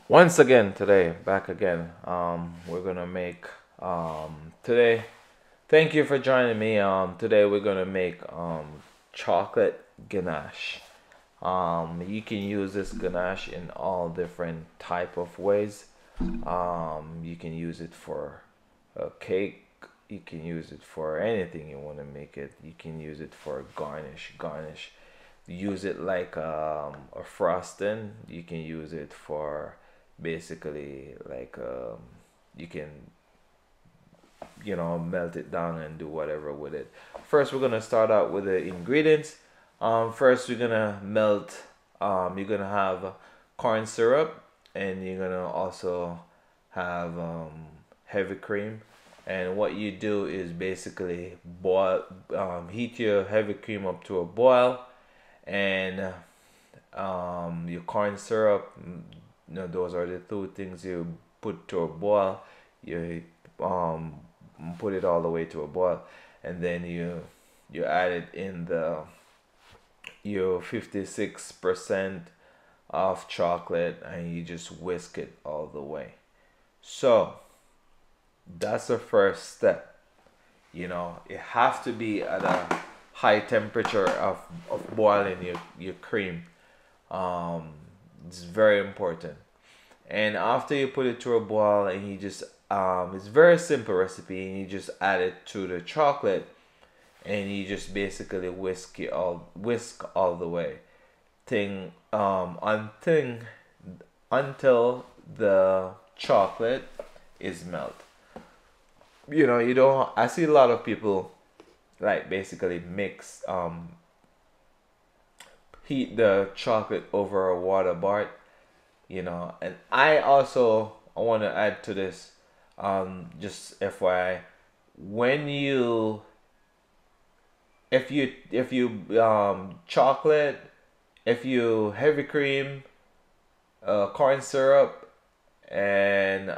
Once again today, back again. We're gonna make today. Thank you for joining me. Today we're gonna make chocolate ganache. You can use this ganache in all different type of ways. You can use it for a cake. You can use it for anything you want to make it. You can use it for garnish. Use it like a frosting. You can use it for basically like you can melt it down and do whatever with it. First, we're gonna start out with the ingredients. First, we're gonna melt. You're gonna have corn syrup, and you're gonna also have heavy cream. And what you do is basically boil, heat your heavy cream up to a boil, and your corn syrup. Those are the two things you put to a boil. You um, put it all the way to a boil, and then you add it in the your 56% of chocolate, and you just whisk it all the way. So that's the first step. It have to be at a high temperature of boiling your cream. um it's very important. And after you put it to a boil, and you just it's very simple recipe, and you just add it to the chocolate, and you just basically whisk all the way thing until the chocolate is melt. You don't I see a lot of people like basically mix heat the chocolate over a water bath. And I want to add to this, just FYI, when you if you chocolate, if you heavy cream, corn syrup, and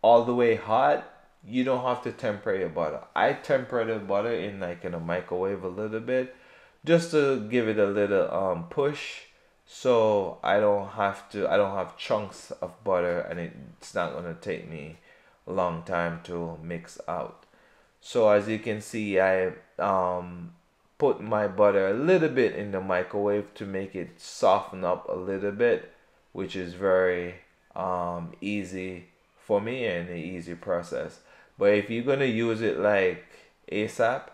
all the way hot, you don't have to temper your butter. I temper the butter in a microwave a little bit, just to give it a little push, so I don't have chunks of butter, and it's not gonna take me a long time to mix out. So as you can see, I put my butter a little bit in the microwave to make it soften up a little bit, which is very easy for me and an easy process. But if you're gonna use it like ASAP,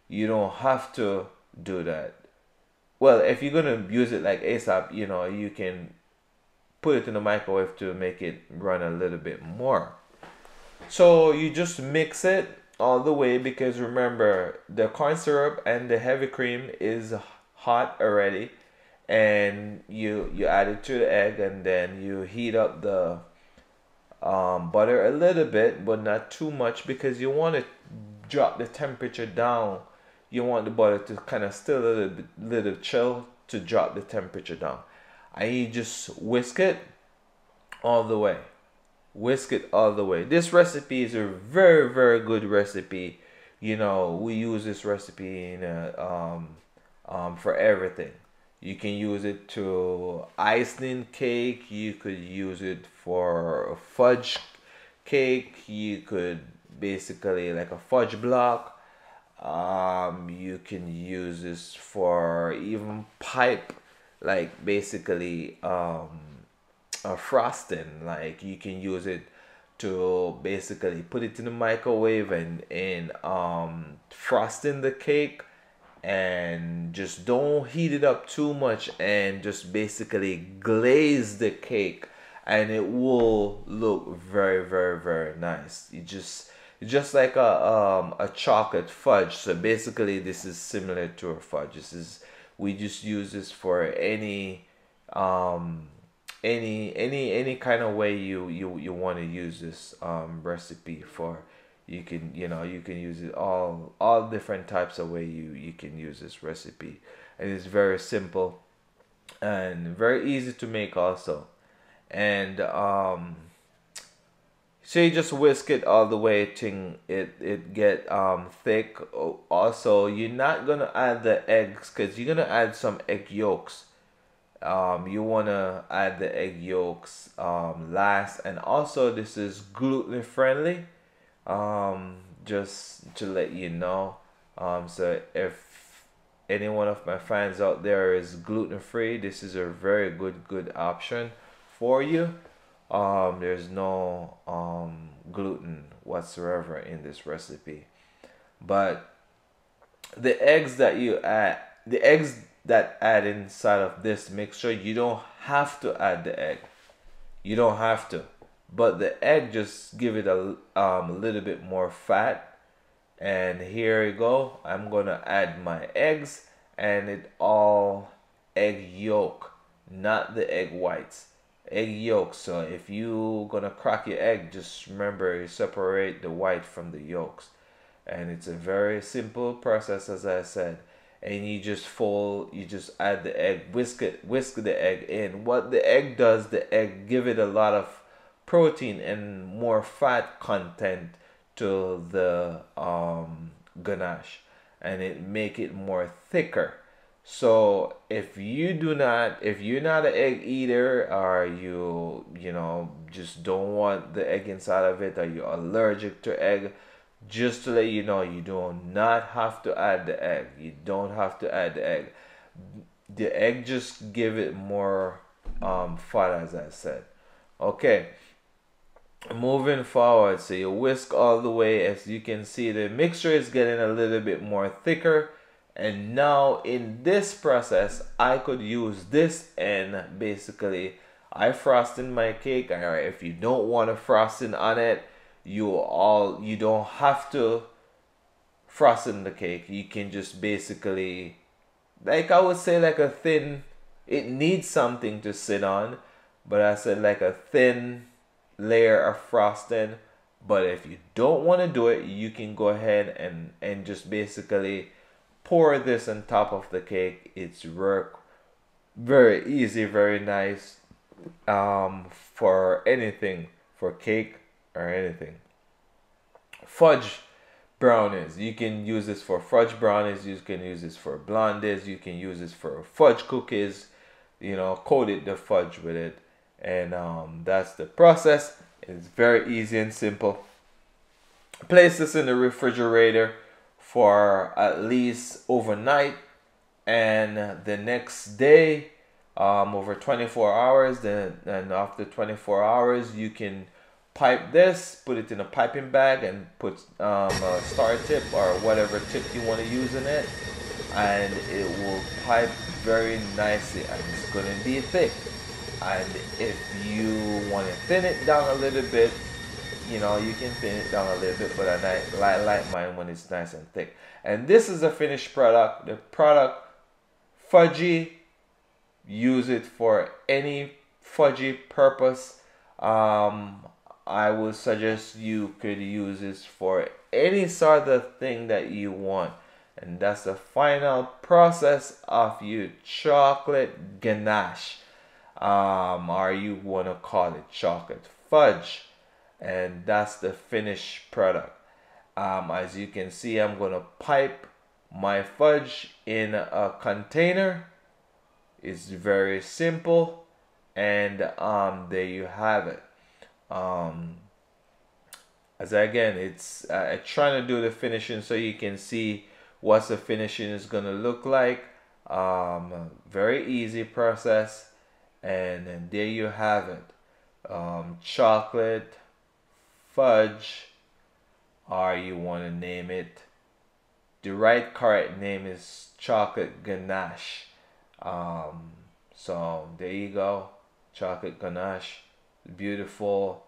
you don't have to do that. Well, if you're gonna use it like ASAP, you can put it in the microwave to make it run a little bit more. So you just mix it all the way, because remember, the corn syrup and the heavy cream is hot already, and you add it to the egg, and then you heat up the butter a little bit, but not too much, because you want to drop the temperature down. You want the butter to kind of still a little chill, to drop the temperature down. And you just whisk it all the way. Whisk it all the way. This recipe is a very, very good recipe. We use this recipe for everything. You can use it to icing cake. You could use it for a fudge cake. You could basically like a fudge block. You can use this for even pipe, like basically a frosting. Like you can use it to basically put it in the microwave, and frosting the cake, and just don't heat it up too much, and just basically glaze the cake, and it will look very, very, very nice. It's just like a chocolate fudge. So basically this is similar to a fudge. We just use this for um any kind of way you want to use this recipe for. You can use it all different types of way you can use this recipe. And it's very simple and very easy to make also. And so you just whisk it all the way till it get thick. Also, you're not gonna add the eggs, because you're gonna add some egg yolks You want to add the egg yolks last, and also this is gluten friendly. Just to let you know. So if any one of my fans out there is gluten free, this is a very good option for you. There's no gluten whatsoever in this recipe. But the eggs that add inside of this mixture, you don't have to add the egg. You don't have to, but the egg just give it a little bit more fat. And here you go. I'm gonna add my eggs, and it all egg yolk, not the egg whites. Egg yolk. So if you gonna crack your egg, just remember you separate the white from the yolks, and it's a very simple process, as I said. And you just add the egg, whisk the egg in. What the egg does, the egg give it a lot of protein and more fat content to the ganache, and it make it more thicker. So if you're not an egg eater, or just don't want the egg inside of it, or you're allergic to egg, just to let you know, you do not have to add the egg. You don't have to add the egg. The egg just give it more fat, as I said. Okay, moving forward, so you whisk all the way. As you can see, the mixture is getting a little bit more thicker, and now in this process I could use this, and basically I frosting my cake. Or if you don't want a frosting on it, you don't have to frosting the cake. You can just basically, like I would say, like a thin, it needs something to sit on, but I said like a thin layer of frosting. But if you don't want to do it, you can go ahead and just basically pour this on top of the cake. It's work very easy, very nice, for anything, for cake or anything. Fudge brownies, you can use this for fudge brownies, you can use this for blondies, you can use this for fudge cookies. Coat it the fudge with it, and that's the process. It's very easy and simple. Place this in the refrigerator for at least overnight, and the next day, over 24 hours. Then, and after 24 hours, you can pipe this, put it in a piping bag, and put a star tip or whatever tip you want to use in it, and it will pipe very nicely, and it's going to be thick. And if you want to thin it down a little bit, you can thin it down a little bit, but I like mine when it's nice and thick. And this is a finished product. The product, fudgy, use it for any fudgy purpose. I would suggest you could use this for any sort of thing that you want. And that's the final process of your chocolate ganache. Or you want to call it chocolate fudge. And that's the finished product. As you can see, I'm going to pipe my fudge in a container. It's very simple. And there you have it. As again, it's trying to do the finishing so you can see what the finishing is gonna look like. Very easy process, and then there you have it. Chocolate fudge, or you want to name it, the right correct name is chocolate ganache. So there you go, chocolate ganache. Beautiful,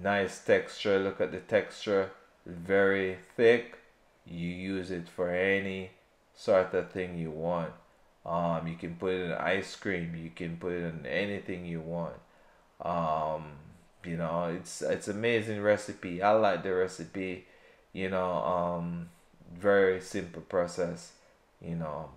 nice texture. Look at the texture, very thick. You use it for any sort of thing you want. You can put it in ice cream, you can put it in anything you want. It's amazing recipe. I like the recipe. Very simple process. you know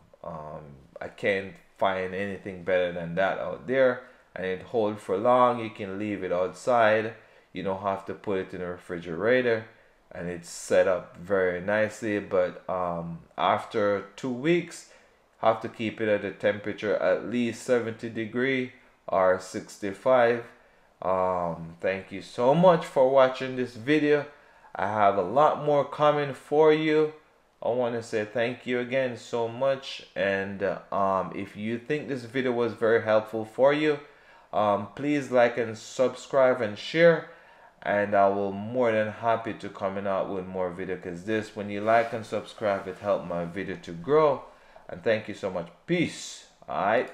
I can't find anything better than that out there. And it hold for long. You can leave it outside, you don't have to put it in a refrigerator, and it's set up very nicely. But after 2 weeks, have to keep it at a temperature at least 70 degree or 65. Thank you so much for watching this video. I have a lot more coming for you. I want to say thank you again so much, and if you think this video was very helpful for you, please like and subscribe and share, and I will more than happy to coming out with more video, because this, when you like and subscribe, it helps my video to grow. And thank you so much. Peace. All right.